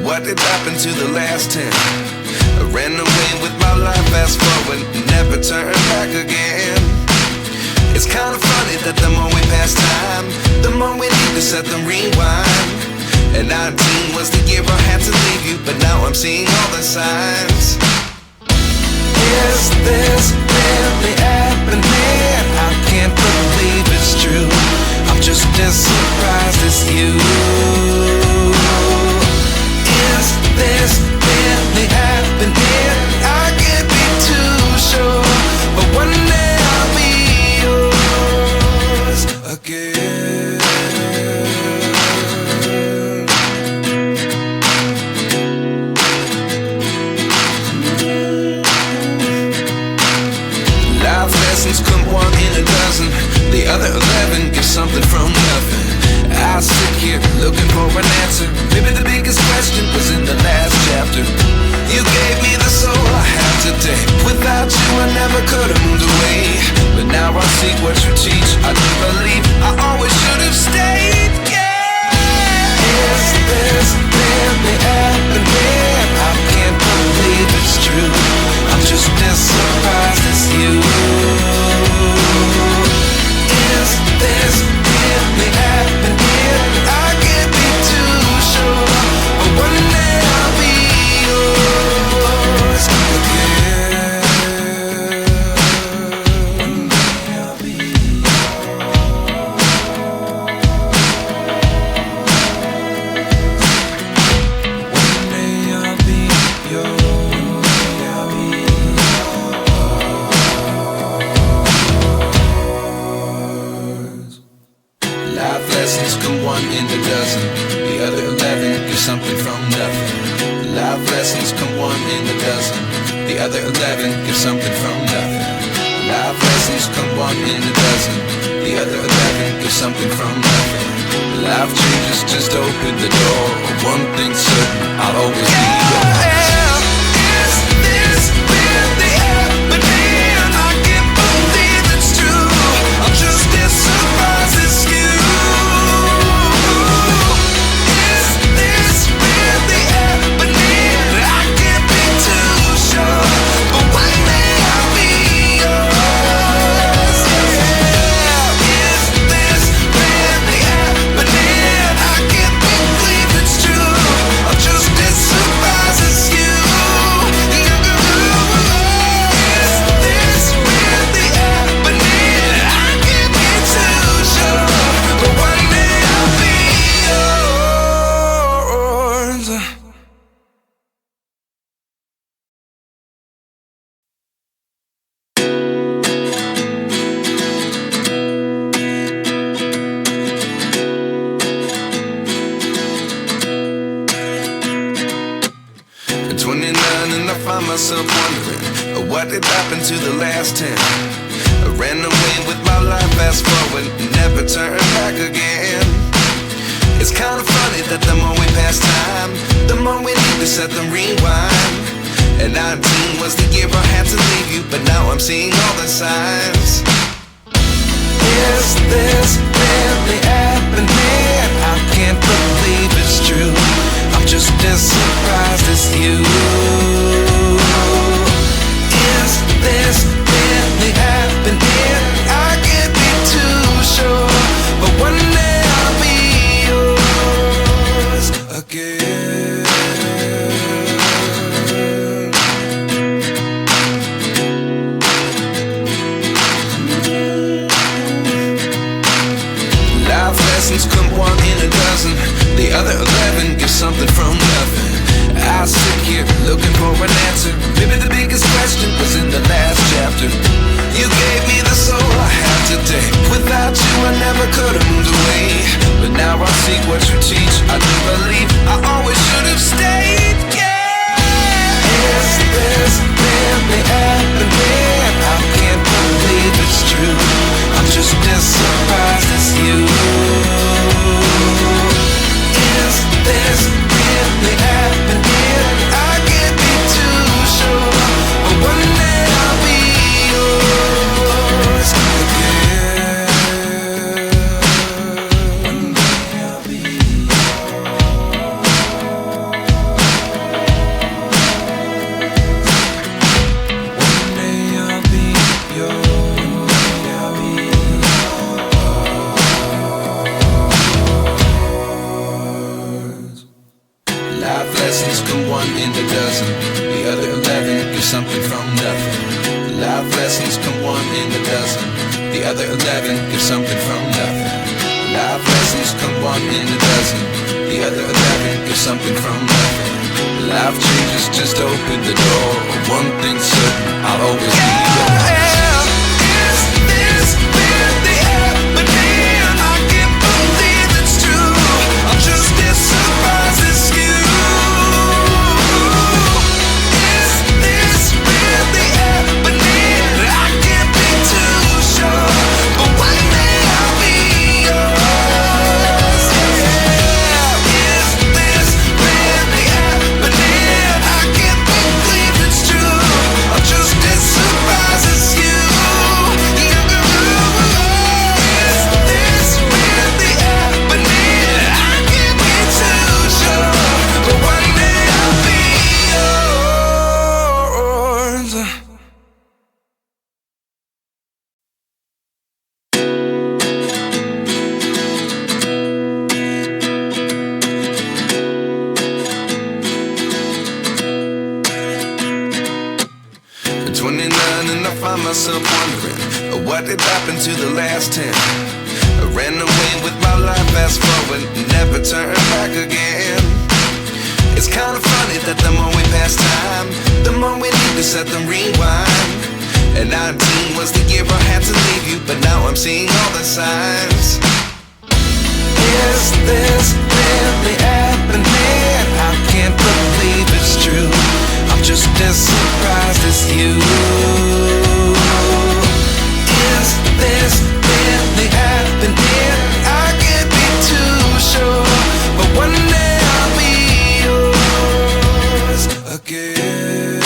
What did happen to the last 10? I ran away with my life, fast forward, never turn back again. It's kind of funny that the more we pass time, the more we need to set them rewind. And 19 was the year I had to leave you, but now I'm seeing all the signs. Is this really happening? I can't believe it's true. I'm just as surprised as you. Is this really happening? I can't be too sure, but one day I'll be yours again. Life lessons come one in a dozen. The other 11 give something from nothing. I sit here looking for an answer. Maybe the biggest question was in the last chapter. You gave me the soul I have today. Without you I never could have moved away. But now I see what you teach. I do believe I always should have stayed. Yeah. Is this really happening? I can't believe it's true. I'm just as surprised as you. Is this really happening? I can't be too sure, but one day I'll be yours again. One day I'll be One day I'll be yours. Life lessons come one in a dozen. The other 11 give something from nothing. Life lessons come one in a dozen. The other 11 give something from nothing. Life lessons come one in a dozen. The other 11 give something from nothing. Life changes just open the door. One thing's certain, I'll always be yours. Is this really happening? I can't believe it's true. I'm just as surprised as you. Is this really happening? I can't be too sure, but one day I'll be yours. Yeah. Is this really happening? I can't believe it's true. I'm just as surprised as you. Is this really happening? I can't be too sure, but one day I'll be yours. 29 and I find myself wondering, what did happen to the last 10? I ran away with my life, fast forward, never turn back again. It's kind of funny that the more we pass time, the more we need to set them rewind. And 19 was the year I had to leave you, but now I'm seeing all the signs. Is this really happening? I can't believe it's true. I'm just as surprised as you. Is this really happening? I can't be too sure, but one day I'll be yours again. Life lessons come one in a dozen. The other 11 give something from nothing. I sit here looking for an answer. Maybe the biggest question was in the last chapter. You gave me the soul I have today. Without you I never could have moved away. But now I see what you teach. I do believe I always should have stayed. Yeah. Is this really happening? I can't believe it's true. I'm just as surprised as you. Is this really happening? I can't be too sure, but one day I'll be yours again. One day I'll be yours. Life lessons come one in a dozen. The other 11 get something from nothing. Life lessons come one in a dozen. The other 11 get something from nothing. Life lessons come one in a dozen. The other 11 get something from nothing. Life changes just open the door. One thing's certain, I'll always be yours. Is this really happening? I can't believe it's true. I'm just as surprised as you. Is this really happening? I can't be too sure, but one day I'll be yours. Yeah. Is this really happening? I can't believe it's true. I'm just as surprised as you. Is this really happening? I can't be too sure, but one day I'll be yours. 29 and I find myself wondering what did happen to the last 10. I ran away with my life, fast forward, never turn back again. It's kind of funny that the more we pass time, the more we need to set them rewind. And 19 was the year I had to leave you, but now I'm seeing all the signs. Is this really happening? I can't believe it's true. I'm just as surprised as you. Is this really happening? I can't be too sure, but one day I'll be yours again.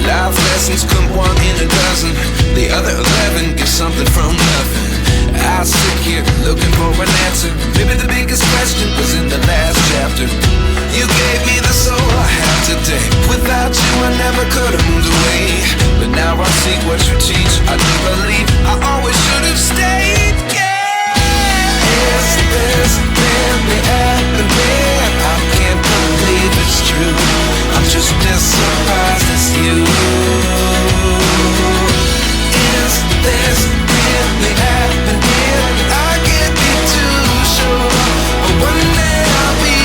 Life lessons come one in a dozen. The other 11 get something from nothing. I sit here looking for an answer. Maybe the biggest question was in the last chapter. You gave me the soul I have today. Without you I never could have moved away. But now I see what you teach. I do believe I always should have stayed. Yeah. Is this really happening? I can't believe it's true. I'm just as surprised as you. Is this really happening? I can't be too sure, but one day I'll be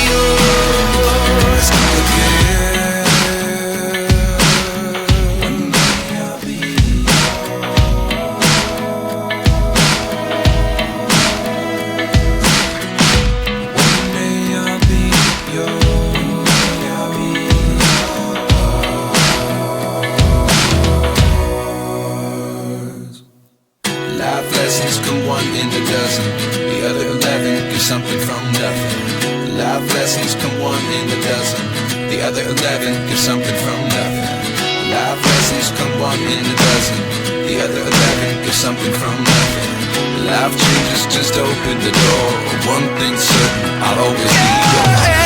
yours again. One day I'll be One day I'll be yours. Life lessons come one in a dozen. The other 11 get something from nothing. Life lessons come one in a dozen. The other 11 get something from nothing. Life lessons come one in a dozen. The other 11 get something from nothing. Life changes just open the door. One thing's certain, I'll always be yours.